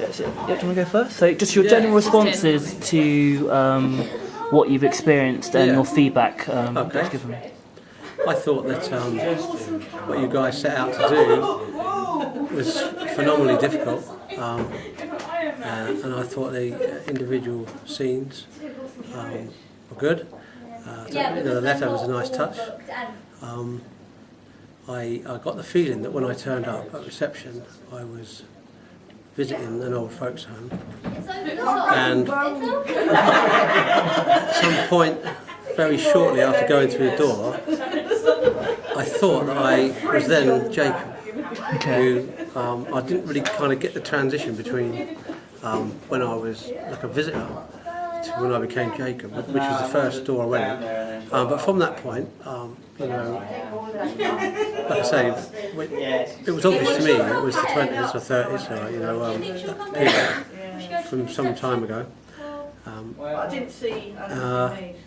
Yeah, do you want to go first? So, just your general responses to what you've experienced and your feedback. Okay. I thought that what you guys set out to do was phenomenally difficult, and I thought the individual scenes were good. The letter was a nice touch. I got the feeling that when I turned up at reception, I was visiting an old folks home, and at some point, very shortly after going through the door, I thought that I was then Jacob, who I didn't really kind of get the transition between when I was like a visitor to when I became Jacob, which was the first door I went in. But from that point, like I say, it was obvious to me it was the 20s or 30s, period from some time ago. And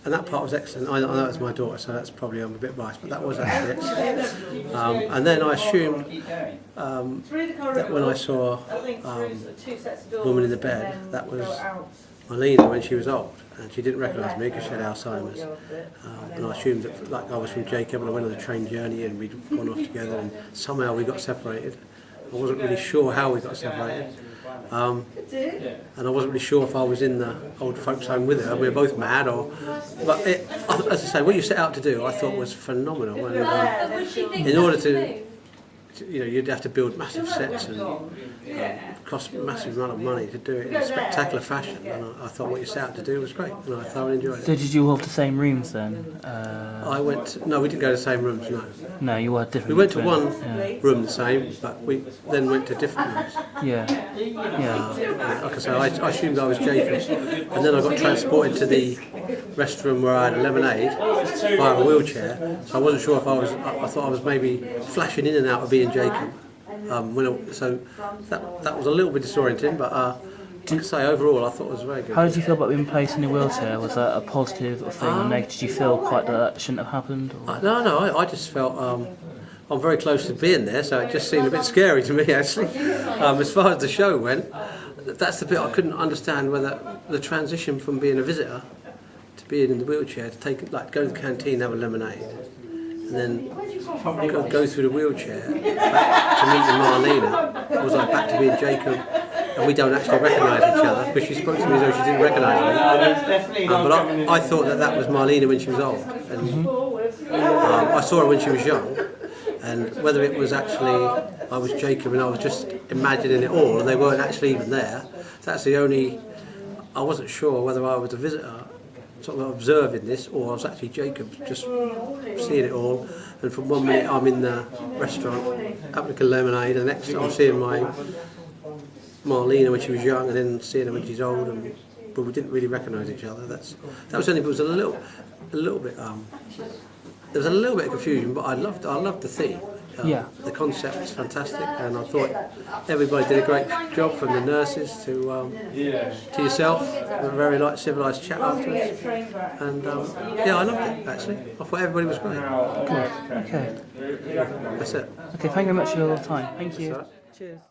that part was excellent. I know it's my daughter, so that's probably I'm a bit biased, but that was actually excellent. And then I assumed that when I saw the woman in the bed, that was Marlena when she was old, and she didn't recognise me because she had Alzheimer's. And I assumed that like I was from Jacob, and I went on a train journey, and we'd gone off together, and somehow we got separated. I wasn't really sure how we got separated. And I wasn't really sure if I was in the old folks home with her. We were both mad, but as I say, what you set out to do, I thought was phenomenal. And, in order to, you'd have to build massive sets and cost a massive amount of money to do it in a spectacular fashion. And I thought what you set out to do was great, and I thoroughly enjoyed it. So did you all have the same rooms then? No, we didn't go to the same rooms, no. No, you were different. We went to one room the same, but we then went to different rooms. Yeah. Like I say, I assumed I was Jacob, and then I got transported to the restroom where I had a lemonade via a wheelchair, so I wasn't sure if I thought I was maybe flashing in and out of being Jacob. So that was a little bit disorienting, but like I say, overall I thought it was very good. How did you feel about being placed in a wheelchair? Was that a positive thing or negative? Did you feel quite that shouldn't have happened? No, I just felt I'm very close to being there, so it just seemed a bit scary to me actually. As far as the show went, that's the bit I couldn't understand, whether the transition from being a visitor to being in the wheelchair, to go to the canteen, have a lemonade, and then go through the wheelchair back to meet Marlena. Was I back to being Jacob? And we don't actually recognise each other, because she spoke to me as though she didn't recognise me. But I thought that was Marlena when she was old, and I saw her when she was young. And whether it was actually I was Jacob and I was just imagining it all, and they weren't actually even there. That's the only. I wasn't sure whether I was a visitor, sort of observing this, or I was actually Jacob, just seeing it all. And from one minute I'm in the restaurant having a lemonade, and the next I'm seeing my Marlena when she was young, and then seeing her when she's old, but we didn't really recognise each other. That was only. It was a little bit. There was a little bit of confusion, but I loved the theme. The concept was fantastic, and I thought everybody did a great job, from the nurses to yourself. A very civilised chat afterwards, and I loved it actually. I thought everybody was great. Good. Okay. That's it. Okay. Thank you very much for your time. Thank you. Cheers.